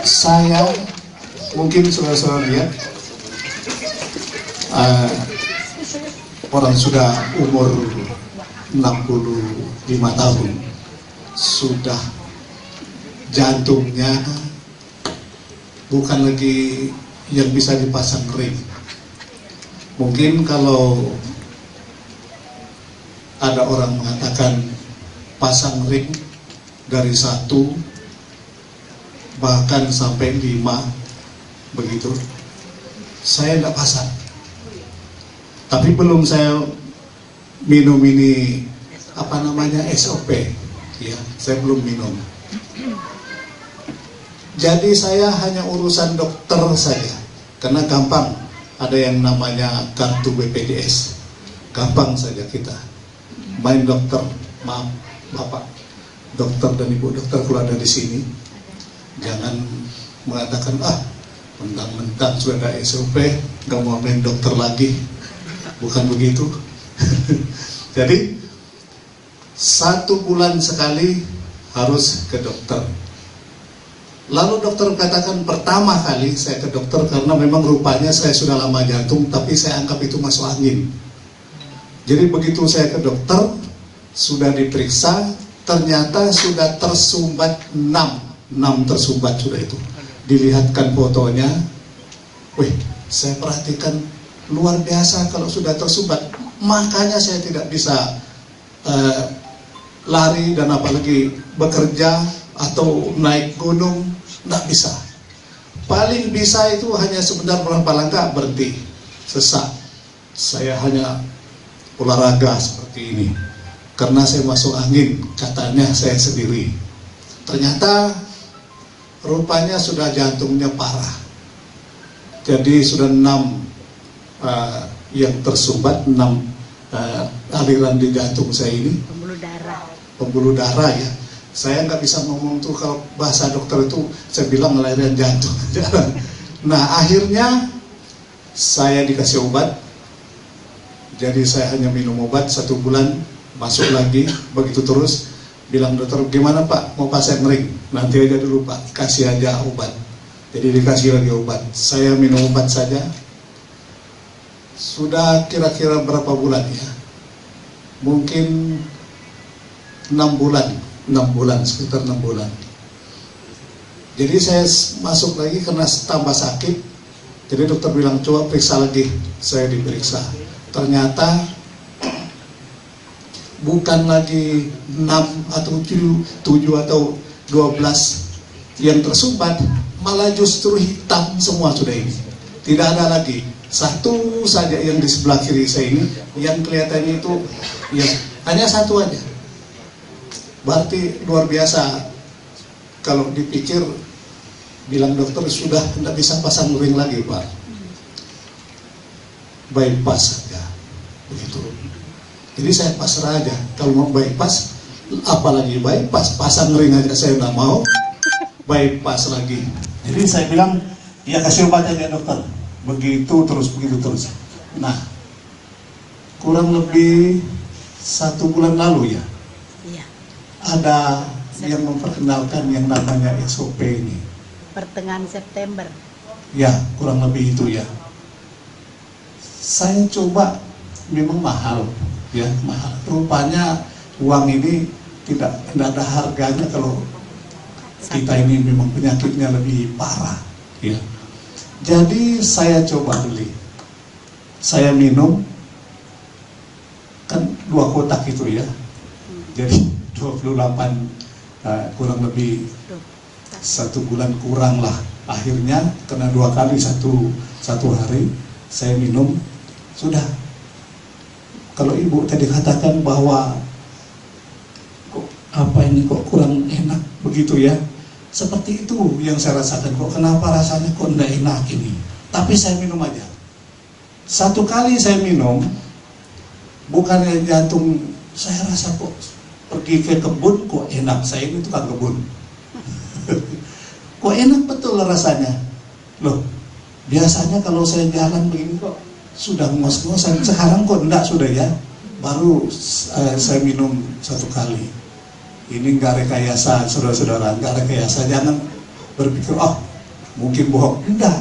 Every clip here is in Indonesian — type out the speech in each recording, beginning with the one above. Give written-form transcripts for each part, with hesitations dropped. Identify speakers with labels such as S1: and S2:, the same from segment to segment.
S1: Saya mungkin saudara-saudara lihat orang sudah umur 65 tahun, sudah jantungnya bukan lagi yang bisa dipasang ring. Mungkin kalau ada orang mengatakan pasang ring dari 1 bahkan sampai 5 begitu, saya tidak pasang. Tapi belum saya minum ini apa namanya SOP, ya, saya belum minum. Jadi saya hanya urusan dokter saja, karena gampang, ada yang namanya kartu BPJS, gampang saja kita main dokter. Maaf Bapak dokter dan Ibu dokter kalau ada di sini, jangan mengatakan mentang-mentang sudah ada SOP nggak mau main dokter lagi, bukan begitu. Jadi 1 bulan sekali harus ke dokter. Lalu dokter katakan pertama kali saya ke dokter karena memang rupanya saya sudah lama jantung, tapi saya anggap itu masuk angin. Jadi begitu saya ke dokter, sudah diperiksa, ternyata sudah tersumbat 6 tersumbat sudah itu. Dilihatkan fotonya, saya perhatikan luar biasa kalau sudah tersumbat. Makanya saya tidak bisa lari dan apalagi bekerja atau naik gunung, tidak bisa. Paling bisa itu hanya sebentar berapa langkah berhenti, sesak. Saya hanya olahraga seperti ini karena saya masuk angin, katanya saya sendiri. Ternyata rupanya sudah jantungnya parah. Jadi sudah 6 yang tersumbat, 6 aliran di jantung saya ini. Pembuluh darah ya. Saya nggak bisa ngomong tuh, kalau bahasa dokter itu saya bilang aliran jantung. Nah akhirnya saya dikasih obat. Jadi saya hanya minum obat 1 bulan, masuk lagi, begitu terus. Bilang dokter, gimana Pak, mau pasang ring? Nanti aja dulu Pak, kasih aja obat. Jadi dikasih lagi obat. Saya minum obat saja. Sudah kira-kira berapa bulan ya? Mungkin 6 bulan, sekitar 6 bulan. Jadi saya masuk lagi karena tambah sakit. Jadi dokter bilang, coba periksa lagi. Saya diperiksa. Ternyata bukan lagi 6 atau 7 atau 12 yang tersumbat, malah justru hitam semua sudah ini. Tidak ada lagi. 1 saja yang di sebelah kiri saya ini, yang kelihatannya itu ya hanya 1 aja. Berarti luar biasa. Kalau dipikir, bilang dokter sudah tidak bisa pasang ring lagi Pak, bypass saja begitu. Jadi saya pasrah aja, kalau mau bypass, apalagi bypass, pasang ring aja saya tidak mau, bypass lagi. Jadi saya bilang, ya kasih obat aja dokter. Begitu terus. Nah, kurang lebih 1 bulan lalu ya, ada yang memperkenalkan yang namanya SOP ini.
S2: Pertengahan September.
S1: Ya, kurang lebih itu ya. Saya coba, memang mahal, ya mahal. Rupanya uang ini tidak ada harganya kalau kita ini memang penyakitnya lebih parah, ya. Jadi saya coba beli, saya minum, kan 2 kotak itu ya, jadi 28, kurang lebih 1 bulan kurang lah. Akhirnya kena 2 kali satu hari saya minum, sudah. Kalau ibu tadi katakan bahwa kok apa ini kok kurang enak begitu ya, seperti itu yang saya rasakan. Kok kenapa rasanya kok enggak enak ini, tapi saya minum aja. 1 kali saya minum, bukannya jantung saya rasa kok pergi ke kebun kok enak. Saya ini tukang kebun. Kok enak betul rasanya. Loh, biasanya kalau saya jalan begini kok sudah ngos-ngosan, sekarang kok enggak sudah ya. Baru saya minum 1 kali. Ini enggak rekayasa, saudara-saudara, enggak rekayasa. Jangan berpikir, oh mungkin bohong. Enggak,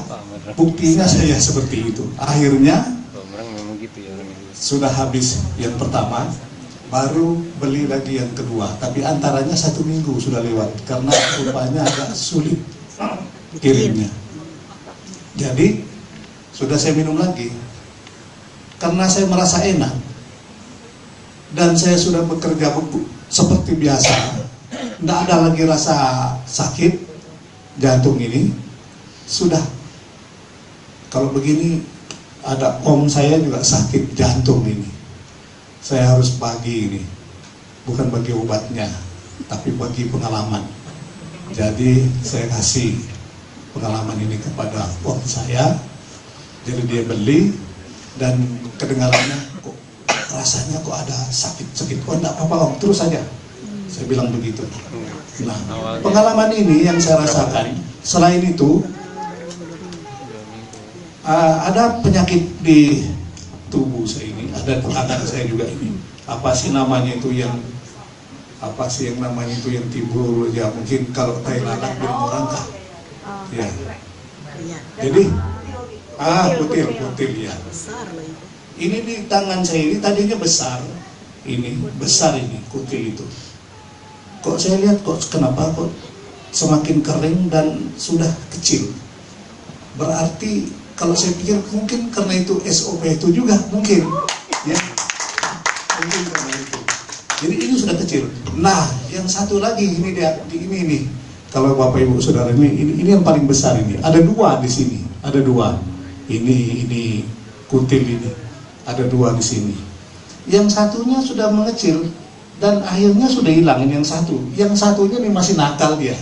S1: buktinya saya seperti itu. Akhirnya sudah habis yang pertama, baru beli lagi yang kedua. Tapi antaranya 1 minggu sudah lewat, karena rupanya agak sulit kirimnya. Jadi sudah saya minum lagi, karena saya merasa enak. Dan saya sudah bekerja seperti biasa, tidak ada lagi rasa sakit jantung ini. Sudah, kalau begini ada om saya juga sakit jantung ini, saya harus bagi ini, bukan bagi obatnya, tapi bagi pengalaman. Jadi saya kasih pengalaman ini kepada om saya, jadi dia beli, dan kedengarannya kok rasanya kok ada sakit-sakit. Oh enggak apa-apa om, terus saja. Saya bilang begitu. Nah, pengalaman ini yang saya rasakan. Selain itu, ada penyakit di tubuh saya ini, ada anak saya juga ini. Apa sih namanya itu yang timbul ya, mungkin kalau tai lalat bilang orang kah? Ya. Jadi kutil ya. Ini di tangan saya ini tadinya besar, ini kutil itu. Kok saya lihat kok kenapa kok semakin kering dan sudah kecil. Berarti kalau saya pikir mungkin karena itu SOP itu juga mungkin, ya. Mungkin karena itu. Jadi ini sudah kecil. Nah, yang satu lagi ini dia, ini nih. Kalau Bapak Ibu Saudara ini yang paling besar ini. Ada 2 di sini, ada 2. Ini kutil ini. Ada 2 di sini. Yang satunya sudah mengecil dan akhirnya sudah hilang yang satu. Yang satunya nih masih nakal dia,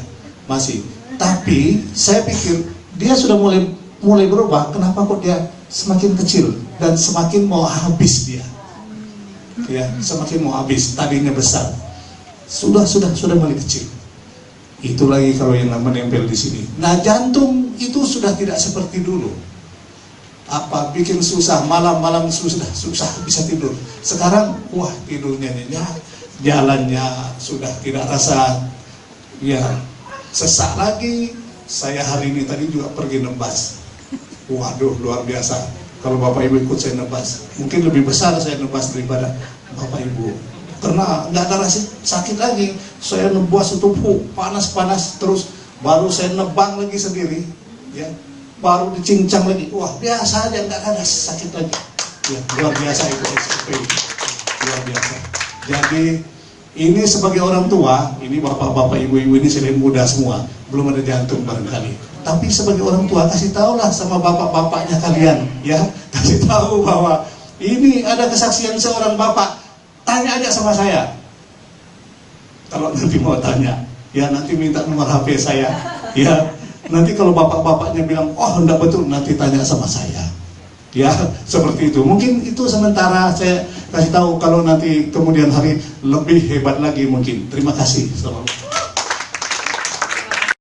S1: masih. Tapi saya pikir dia sudah mulai berubah. Kenapa kok dia semakin kecil dan semakin mau habis dia? Ya, semakin mau habis. Tadinya besar, sudah mulai kecil. Itu lagi kalau yang menempel di sini. Nah, jantung itu sudah tidak seperti dulu. Apa bikin susah, malam-malam susah bisa tidur. Sekarang wah tidurnya nyenyak, jalannya sudah tidak rasa ya sesak lagi. Saya hari ini tadi juga pergi nebas. Waduh, luar biasa. Kalau Bapak Ibu ikut saya nebas, mungkin lebih besar saya nebas daripada Bapak Ibu. Karena nggak ada rasa sakit lagi. Saya nebas itu panas-panas terus, baru saya nebang lagi sendiri, ya. Baru dicincang lagi, wah biasa aja, nggak ada sakit lagi. Ya, luar biasa itu SOP, luar biasa. Jadi ini sebagai orang tua, ini bapak-bapak, ibu-ibu ini selain muda semua, belum ada jantung barangkali. Tapi sebagai orang tua kasih tahulah sama bapak-bapaknya kalian, ya, kasih tahu bahwa ini ada kesaksian seorang bapak. Tanya aja sama saya. Kalau nanti mau tanya, ya nanti minta nomor HP saya, ya. Nanti kalau bapak-bapaknya bilang, oh enggak betul, nanti tanya sama saya. Ya, seperti itu. Mungkin itu sementara saya kasih tahu, kalau nanti kemudian hari lebih hebat lagi mungkin. Terima kasih. Selamat.